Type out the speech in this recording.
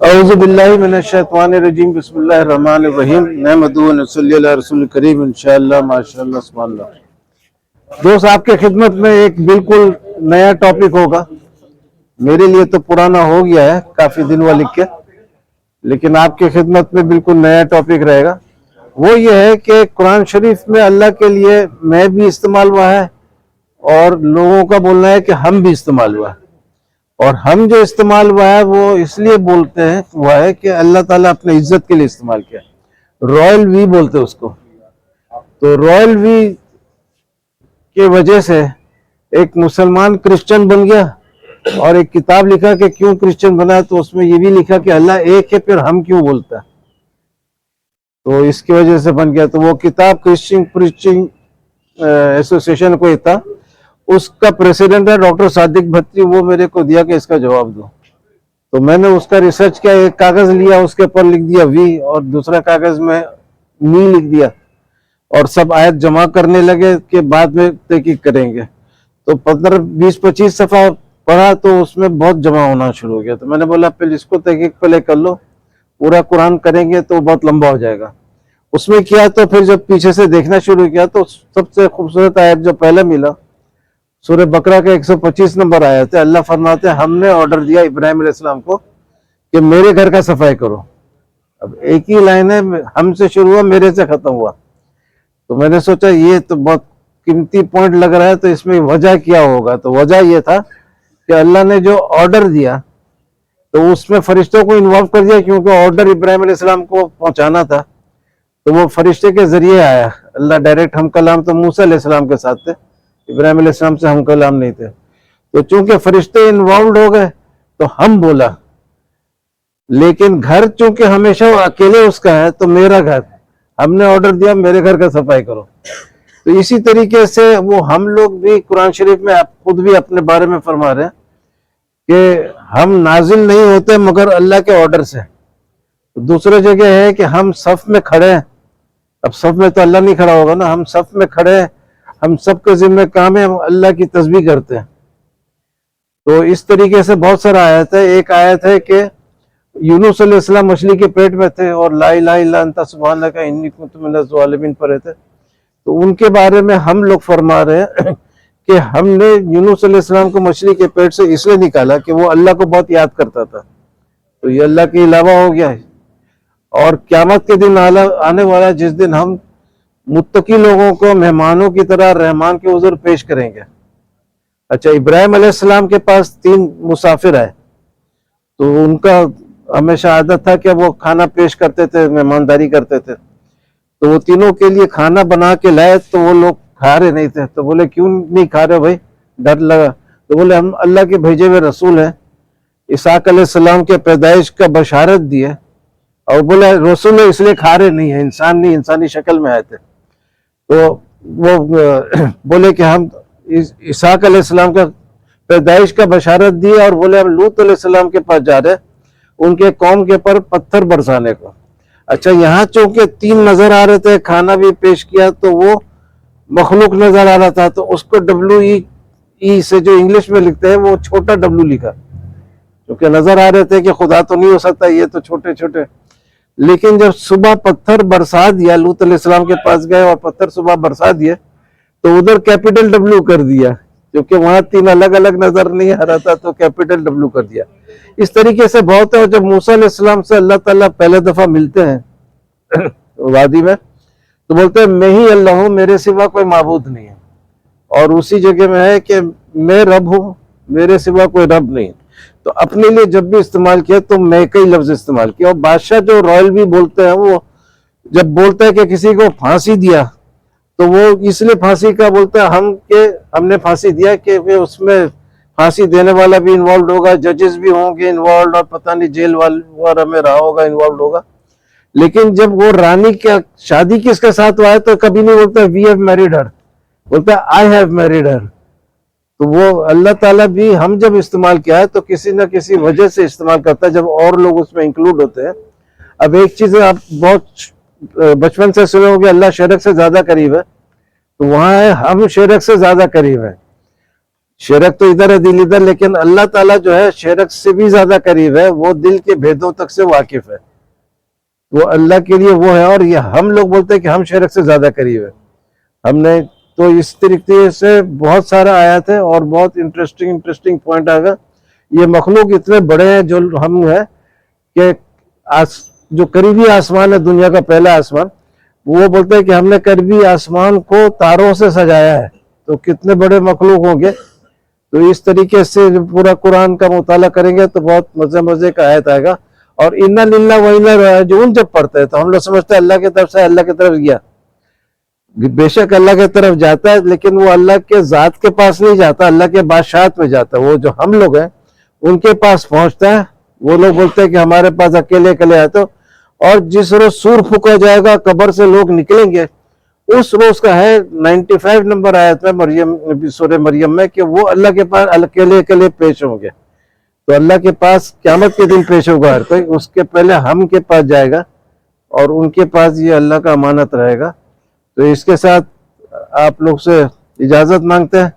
اعوذ باللہ من الشیطان الرجیم، بسم اللہ الرحمن الرحیم، نحمدہ و نصلی علی رسول الکریم، انشاءاللہ ماشاءاللہ سبحان اللہ۔ دوست، آپ کے خدمت میں ایک بالکل نیا ٹاپک ہوگا۔ میرے لیے تو پرانا ہو گیا ہے، کافی دن وہ لکھ کے، لیکن آپ کے خدمت میں بالکل نیا ٹاپک رہے گا۔ وہ یہ ہے کہ قرآن شریف میں اللہ کے لیے میں بھی استعمال ہوا ہے، اور لوگوں کا بولنا ہے کہ ہم بھی استعمال ہوا ہے، اور ہم جو استعمال ہوا ہے وہ اس لیے بولتے ہیں ہوا ہے کہ اللہ تعالیٰ اپنے عزت کے لیے استعمال کیا۔ رائل وی بولتے ہیں اس کو۔ تو رائل وی کی وجہ سے ایک مسلمان کرسچن بن گیا، اور ایک کتاب لکھا کہ کیوں کرسچن بنا، تو اس میں یہ بھی لکھا کہ اللہ ایک ہے پھر ہم کیوں بولتا ہے، تو اس کی وجہ سے بن گیا۔ تو وہ کتاب کرسچن پریچنگ ایسوسیشن کو تھا، اس کا پریسیڈنٹ ہے ڈاکٹر صادق بھتری، وہ میرے کو دیا کہ اس کا جواب دو۔ تو میں نے اس کا ریسرچ کیا، ایک کاغذ لیا، اس کے اوپر لکھ دیا وی، اور دوسرا کاغذ میں می لکھ دیا، اور سب آیت جمع کرنے لگے کہ بعد میں تحقیق کریں گے۔ تو 15-20-25 صفحہ پڑھا تو اس میں بہت جمع ہونا شروع ہو گیا۔ تو میں نے بولا پہلے اس کو تحقیق پہلے کر لو، پورا قرآن کریں گے تو بہت لمبا ہو جائے گا۔ اس میں کیا، تو پھر جب پیچھے سے دیکھنا شروع کیا تو سب سے خوبصورت آیت جو پہلے ملا سورہ بقرہ کا 125 نمبر آیت ہے۔ اللہ فرماتے ہیں ہم نے آرڈر دیا ابراہیم علیہ السلام کو کہ میرے گھر کا صفائی کرو۔ اب ایک ہی لائن ہے، ہم سے شروع ہوا، میرے سے ختم ہوا۔ تو میں نے سوچا یہ تو بہت قیمتی پوائنٹ لگ رہا ہے، تو اس میں وجہ کیا ہوگا؟ تو وجہ یہ تھا کہ اللہ نے جو آرڈر دیا تو اس میں فرشتوں کو انوالو کر دیا، کیونکہ آرڈر ابراہیم علیہ السلام کو پہنچانا تھا، تو وہ فرشتے کے ذریعے آیا۔ اللہ ڈائریکٹ ہم کلام تو موسیٰ علیہ السلام کے ساتھ تھے، ابراہیم علیہ السلام سے ہم کلام نہیں تھے۔ تو چونکہ فرشتے انوالوڈ ہو گئے تو ہم بولا، لیکن گھر چونکہ ہمیشہ وہ اکیلے اس کا ہے، تو میرا گھر، ہم نے آرڈر دیا میرے گھر کا صفائی کرو۔ تو اسی طریقے سے وہ ہم لوگ بھی قرآن شریف میں خود بھی اپنے بارے میں فرما رہے ہیں کہ ہم نازل نہیں ہوتے مگر اللہ کے آرڈر سے۔ دوسرے جگہ ہے کہ ہم صف میں کھڑے ہیں، اب صف میں تو اللہ نہیں کھڑا ہوگا نا، ہم صف میں کھڑے ہیں، ہم سب کے ذمہ کام ہے، ہم اللہ کی تسبیح کرتے ہیں۔ تو اس طریقے سے بہت سارا آیت ہے۔ ایک آیت ہے کہ یونس علیہ السلام مچھلی کے پیٹ میں تھے اور لا الہ الا انت سبحانک انی کنت من الظالمین پڑھے تھے، تو ان کے بارے میں ہم لوگ فرما رہے ہیں کہ ہم نے یونس علیہ السلام کو مچھلی کے پیٹ سے اس لیے نکالا کہ وہ اللہ کو بہت یاد کرتا تھا، تو یہ اللہ کے علاوہ ہو گیا ہے۔ اور قیامت کے دن آنے والا جس دن ہم متقی لوگوں کو مہمانوں کی طرح رحمان کے حضور پیش کریں گے۔ اچھا، ابراہیم علیہ السلام کے پاس 3 مسافر آئے، تو ان کا ہمیشہ عادت تھا کہ وہ کھانا پیش کرتے تھے، مہمانداری کرتے تھے۔ تو وہ تینوں کے لیے کھانا بنا کے لائے، تو وہ لوگ کھا رہے نہیں تھے۔ تو بولے کیوں نہیں کھا رہے بھائی؟ ڈر لگا۔ تو بولے ہم اللہ کے بھیجے ہوئے رسول ہیں، اسحاق علیہ السلام کے پیدائش کا بشارت دی ہے، اور بولے رسول اس لیے کھا رہے نہیں ہیں، انسان نہیں، انسانی شکل میں آئے تھے۔ تو وہ بولے کہ ہم اسحاق علیہ السلام کا پیدائش کا بشارت دی، اور بولے ہم لوط علیہ السلام کے پاس جا رہے ان کے قوم کے پر پتھر برسانے کو۔ اچھا، یہاں چونکہ 3 نظر آ رہے تھے، کھانا بھی پیش کیا، تو وہ مخلوق نظر آ رہا تھا، تو اس کو WE سے جو انگلش میں لکھتے ہیں وہ چھوٹا W لکھا، کیونکہ نظر آ رہے تھے کہ خدا تو نہیں ہو سکتا، یہ تو چھوٹے چھوٹے۔ لیکن جب صبح پتھر برسا دیا، لوط علیہ السلام کے پاس گئے اور پتھر صبح برسا دیے، تو ادھر کیپٹل W کر دیا، کیونکہ وہاں 3 الگ الگ نظر نہیں آ رہا تھا، تو کیپٹل W کر دیا۔ اس طریقے سے بہت ہے۔ اور جب موسیٰ علیہ السلام سے اللہ تعالیٰ پہلے دفعہ ملتے ہیں وادی میں، تو بولتے ہیں میں ہی اللہ ہوں، میرے سوا کوئی معبود نہیں ہے۔ اور اسی جگہ میں ہے کہ میں رب ہوں، میرے سوا کوئی رب نہیں۔ تو اپنے لیے جب بھی استعمال کیا تو میں کا ہی لفظ استعمال کیا۔ اور بادشاہ جو رائل بھی بولتے ہیں وہ جب بولتا ہے کہ کسی کو پھانسی دیا تو وہ اس لیے پھانسی کا بولتا ہے ہم نے پھانسی دیا کہ اس میں پھانسی دینے والا بھی انوالوڈ ہوگا، ججز بھی ہوں گے انوالوڈ، اور پتہ نہیں جیل وغیرہ میں رہا ہوگا انوالوڈ ہوگا. لیکن جب وہ رانی کا شادی کس کے ساتھ ہوا ہے تو کبھی نہیں بولتا وی ہیو میریڈ ہر، بولتا آئی ہیو میریڈ ہر. تو وہ اللہ تعالیٰ بھی ہم جب استعمال کیا ہے تو کسی نہ کسی وجہ سے استعمال کرتا ہے جب اور لوگ اس میں انکلوڈ ہوتے ہیں. اب ایک چیز آپ بہت بچپن سے سنے ہو کہ اللہ شرک سے زیادہ قریب ہے، تو وہاں ہے ہم شرک سے زیادہ قریب ہیں. شرک تو ادھر ہے دل ادھر، لیکن اللہ تعالیٰ جو ہے شرک سے بھی زیادہ قریب ہے، وہ دل کے بھیدوں تک سے واقف ہے. وہ اللہ کے لیے وہ ہے، اور یہ ہم لوگ بولتے ہیں کہ ہم شرک سے زیادہ قریب ہے. ہم نے تو اس طریقے سے بہت سارا آیات ہے اور بہت انٹرسٹنگ پوائنٹ آ گا. یہ مخلوق اتنے بڑے ہیں جو ہم ہیں کہ جو قریبی آسمان ہے دنیا کا پہلا آسمان، وہ بولتے ہیں کہ ہم نے قریبی آسمان کو تاروں سے سجایا ہے. تو کتنے بڑے مخلوق ہوں گے. تو اس طریقے سے پورا قرآن کا مطالعہ کریں گے تو بہت مزے کا آیت آئے گا. اور اِنَّا لِلَّهِ وَإِنَّا رَاجِعُونَ جب پڑھتے ہیں تو ہم لوگ سمجھتے ہیں اللہ کی طرف سے، اللہ کی طرف گیا. بے شک اللہ کی طرف جاتا ہے، لیکن وہ اللہ کے ذات کے پاس نہیں جاتا، اللہ کے بادشاہت میں جاتا ہے. وہ جو ہم لوگ ہیں ان کے پاس پہنچتا ہے. وہ لوگ بولتے ہیں کہ ہمارے پاس اکیلے آتے ہو. اور جس روز سور پھونکا جائے گا، قبر سے لوگ نکلیں گے، اس روز کا ہے 95 نمبر آیت میں سورہ مریم میں کہ وہ اللہ کے پاس اکیلے پیش ہوں گے. تو اللہ کے پاس قیامت کے دن پیش ہوگا ہر کوئی، اس کے پہلے ہم کے پاس جائے گا اور ان کے پاس یہ اللہ کا امانت رہے گا. تو اس کے ساتھ آپ لوگ سے اجازت مانگتے ہیں.